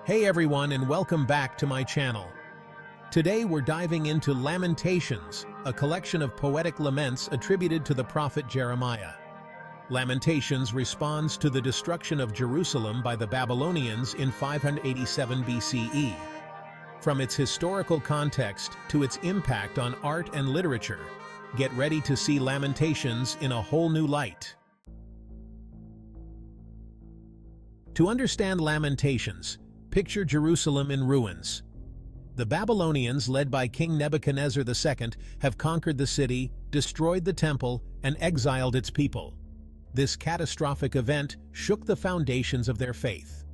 Hey everyone, and welcome back to my channel. Today we're diving into Lamentations, a collection of poetic laments attributed to the prophet Jeremiah. Lamentations responds to the destruction of Jerusalem by the Babylonians in 587 BCE. From its historical context to its impact on art and literature, get ready to see Lamentations in a whole new light. To understand Lamentations, picture Jerusalem in ruins. The Babylonians, led by King Nebuchadnezzar II, have conquered the city, destroyed the temple, and exiled its people. This catastrophic event shook the foundations of their faith.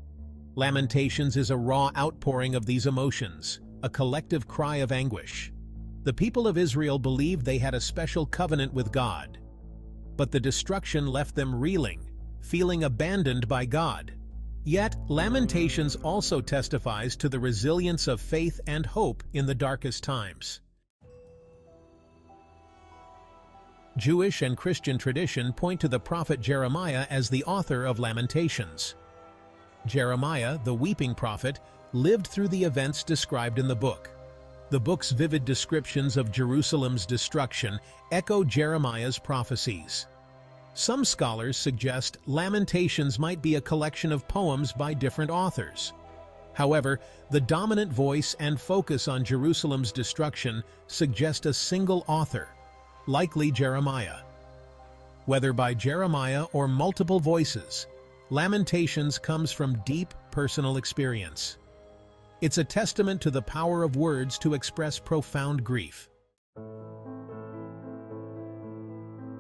Lamentations is a raw outpouring of these emotions, a collective cry of anguish. The people of Israel believed they had a special covenant with God. But the destruction left them reeling, feeling abandoned by God. Yet, Lamentations also testifies to the resilience of faith and hope in the darkest times. Jewish and Christian tradition point to the prophet Jeremiah as the author of Lamentations. Jeremiah, the weeping prophet, lived through the events described in the book. The book's vivid descriptions of Jerusalem's destruction echo Jeremiah's prophecies. Some scholars suggest Lamentations might be a collection of poems by different authors. However, the dominant voice and focus on Jerusalem's destruction suggest a single author, likely Jeremiah. Whether by Jeremiah or multiple voices, Lamentations comes from deep personal experience. It's a testament to the power of words to express profound grief.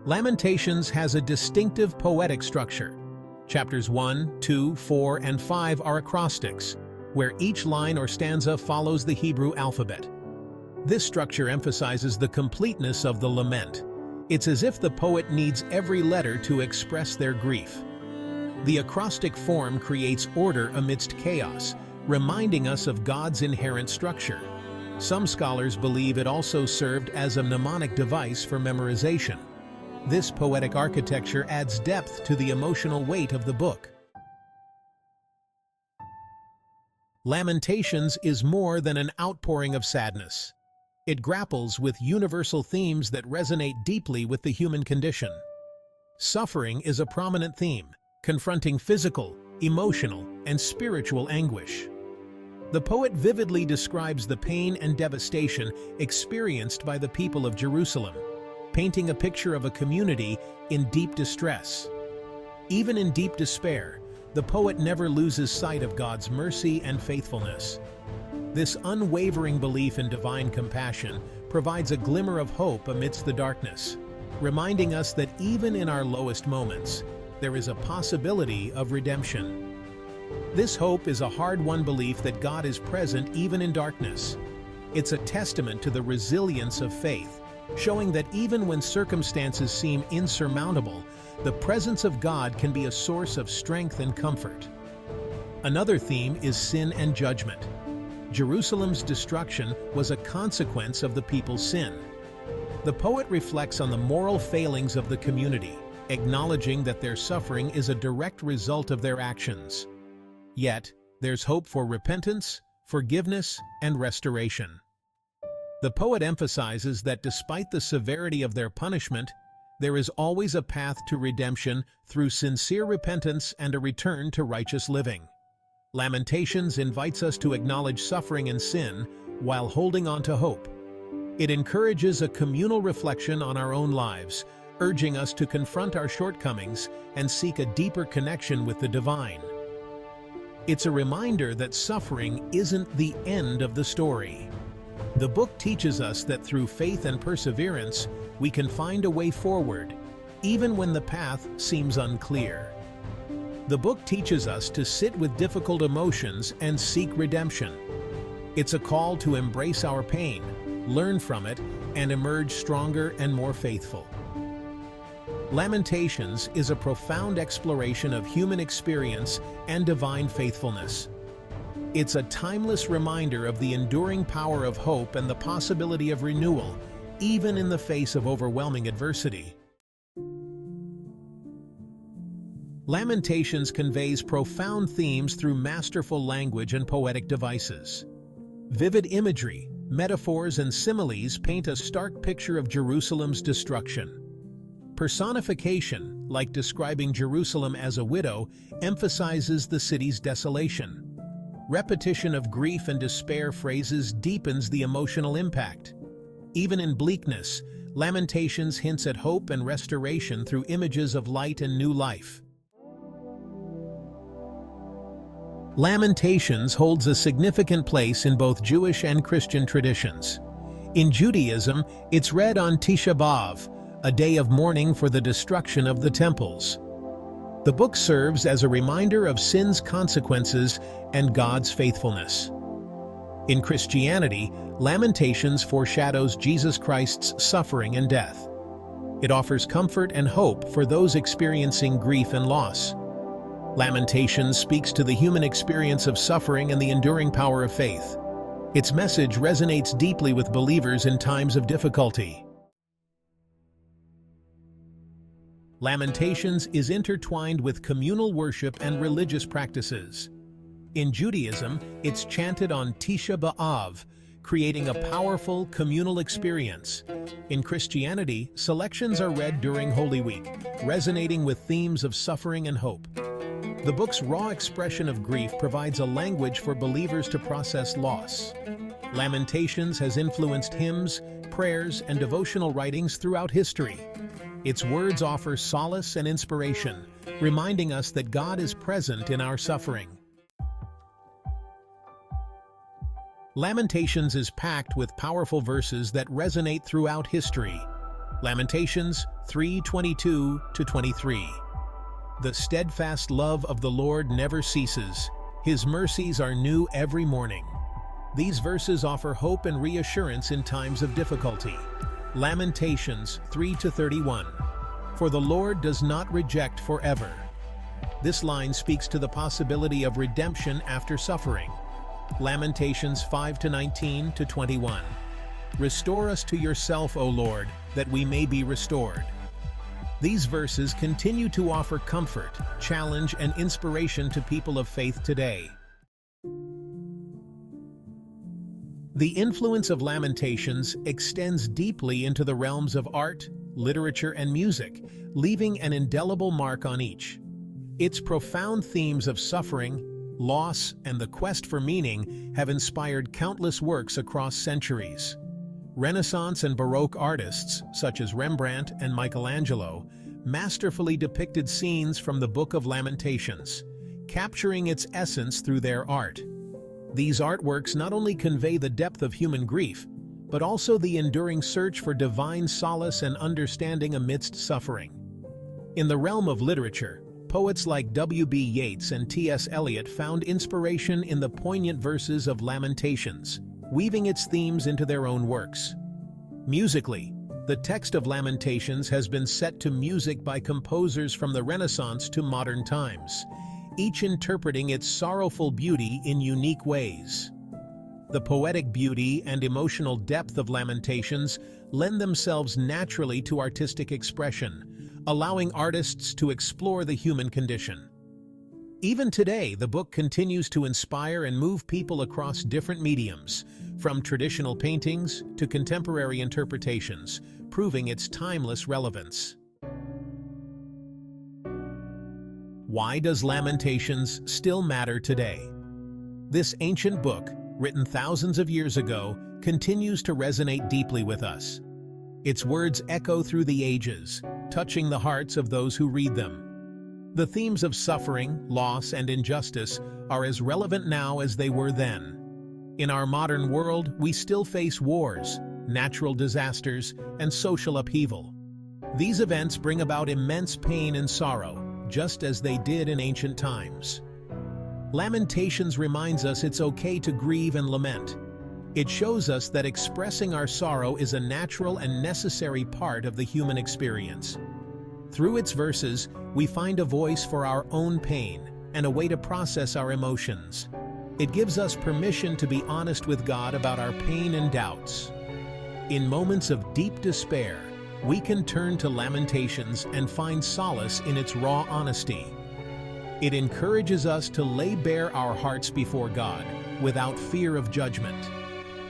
Lamentations has a distinctive poetic structure. Chapters 1, 2, 4, and 5 are acrostics, where each line or stanza follows the Hebrew alphabet. This structure emphasizes the completeness of the lament. It's as if the poet needs every letter to express their grief. The acrostic form creates order amidst chaos, reminding us of God's inherent structure. Some scholars believe it also served as a mnemonic device for memorization. This poetic architecture adds depth to the emotional weight of the book. Lamentations is more than an outpouring of sadness. It grapples with universal themes that resonate deeply with the human condition. Suffering is a prominent theme, confronting physical, emotional, and spiritual anguish. The poet vividly describes the pain and devastation experienced by the people of Jerusalem, painting a picture of a community in deep distress. Even in deep despair, the poet never loses sight of God's mercy and faithfulness. This unwavering belief in divine compassion provides a glimmer of hope amidst the darkness, reminding us that even in our lowest moments, there is a possibility of redemption. This hope is a hard-won belief that God is present even in darkness. It's a testament to the resilience of faith, showing that even when circumstances seem insurmountable, the presence of God can be a source of strength and comfort. Another theme is sin and judgment. Jerusalem's destruction was a consequence of the people's sin. The poet reflects on the moral failings of the community, acknowledging that their suffering is a direct result of their actions. Yet, there's hope for repentance, forgiveness, and restoration. The poet emphasizes that despite the severity of their punishment, there is always a path to redemption through sincere repentance and a return to righteous living. Lamentations invites us to acknowledge suffering and sin while holding on to hope. It encourages a communal reflection on our own lives, urging us to confront our shortcomings and seek a deeper connection with the divine. It's a reminder that suffering isn't the end of the story. The book teaches us that through faith and perseverance, we can find a way forward, even when the path seems unclear. The book teaches us to sit with difficult emotions and seek redemption. It's a call to embrace our pain, learn from it, and emerge stronger and more faithful. Lamentations is a profound exploration of human experience and divine faithfulness. It's a timeless reminder of the enduring power of hope and the possibility of renewal, even in the face of overwhelming adversity. Lamentations conveys profound themes through masterful language and poetic devices. Vivid imagery, metaphors, and similes paint a stark picture of Jerusalem's destruction. Personification, like describing Jerusalem as a widow, emphasizes the city's desolation. Repetition of grief and despair phrases deepens the emotional impact. Even in bleakness, Lamentations hints at hope and restoration through images of light and new life. Lamentations holds a significant place in both Jewish and Christian traditions. In Judaism, it's read on Tisha B'Av, a day of mourning for the destruction of the temples. The book serves as a reminder of sin's consequences and God's faithfulness. In Christianity, Lamentations foreshadows Jesus Christ's suffering and death. It offers comfort and hope for those experiencing grief and loss. Lamentations speaks to the human experience of suffering and the enduring power of faith. Its message resonates deeply with believers in times of difficulty. Lamentations is intertwined with communal worship and religious practices. In Judaism, it's chanted on Tisha B'Av, creating a powerful communal experience. In Christianity, selections are read during Holy Week, resonating with themes of suffering and hope. The book's raw expression of grief provides a language for believers to process loss. Lamentations has influenced hymns, prayers, and devotional writings throughout history. Its words offer solace and inspiration, reminding us that God is present in our suffering. Lamentations is packed with powerful verses that resonate throughout history. Lamentations 3:22-23. The steadfast love of the Lord never ceases. His mercies are new every morning. These verses offer hope and reassurance in times of difficulty. Lamentations 3:31. For the Lord does not reject forever. This line speaks to the possibility of redemption after suffering. Lamentations 5:19-21. Restore us to yourself, O Lord, that we may be restored. These verses continue to offer comfort, challenge, and inspiration to people of faith today. The influence of Lamentations extends deeply into the realms of art, literature, and music, leaving an indelible mark on each. Its profound themes of suffering, loss, and the quest for meaning have inspired countless works across centuries. Renaissance and Baroque artists, such as Rembrandt and Michelangelo, masterfully depicted scenes from the Book of Lamentations, capturing its essence through their art. These artworks not only convey the depth of human grief, but also the enduring search for divine solace and understanding amidst suffering. In the realm of literature, poets like W.B. Yeats and T.S. Eliot found inspiration in the poignant verses of Lamentations, weaving its themes into their own works. Musically, the text of Lamentations has been set to music by composers from the Renaissance to modern times, each interpreting its sorrowful beauty in unique ways. The poetic beauty and emotional depth of Lamentations lend themselves naturally to artistic expression, allowing artists to explore the human condition. Even today, the book continues to inspire and move people across different mediums, from traditional paintings to contemporary interpretations, proving its timeless relevance. Why does Lamentations still matter today? This ancient book, written thousands of years ago, continues to resonate deeply with us. Its words echo through the ages, touching the hearts of those who read them. The themes of suffering, loss, and injustice are as relevant now as they were then. In our modern world, we still face wars, natural disasters, and social upheaval. These events bring about immense pain and sorrow, just as they did in ancient times. Lamentations reminds us it's okay to grieve and lament. It shows us that expressing our sorrow is a natural and necessary part of the human experience. Through its verses, we find a voice for our own pain and a way to process our emotions. It gives us permission to be honest with God about our pain and doubts. In moments of deep despair, we can turn to Lamentations and find solace in its raw honesty. It encourages us to lay bare our hearts before God without fear of judgment.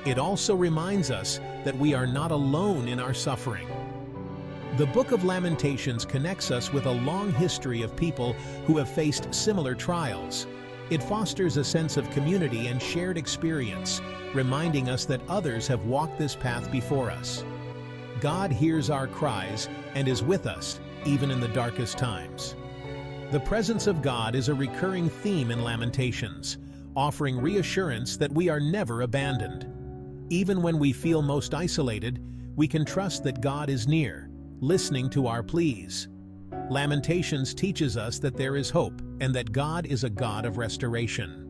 It also reminds us that we are not alone in our suffering. The Book of Lamentations connects us with a long history of people who have faced similar trials. It fosters a sense of community and shared experience, reminding us that others have walked this path before us. God hears our cries and is with us, even in the darkest times. The presence of God is a recurring theme in Lamentations, offering reassurance that we are never abandoned. Even when we feel most isolated, we can trust that God is near, listening to our pleas. Lamentations teaches us that there is hope and that God is a God of restoration.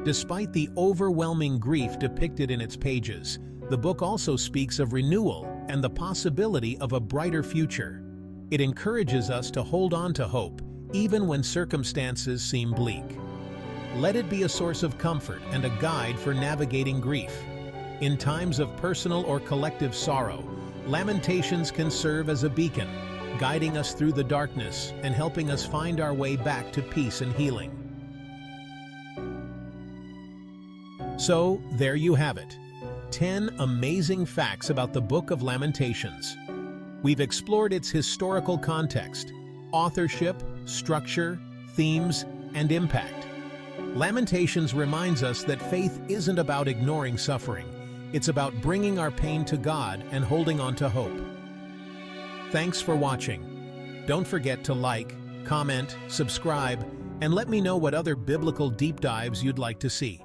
Despite the overwhelming grief depicted in its pages, the book also speaks of renewal and the possibility of a brighter future. It encourages us to hold on to hope, even when circumstances seem bleak. Let it be a source of comfort and a guide for navigating grief. In times of personal or collective sorrow, Lamentations can serve as a beacon, guiding us through the darkness and helping us find our way back to peace and healing. So, there you have it. 10 amazing facts about the Book of Lamentations. We've explored its historical context, authorship, structure, themes, and impact. Lamentations reminds us that faith isn't about ignoring suffering. It's about bringing our pain to God and holding on to hope. Thanks for watching. Don't forget to like, comment, subscribe, and let me know what other biblical deep dives you'd like to see.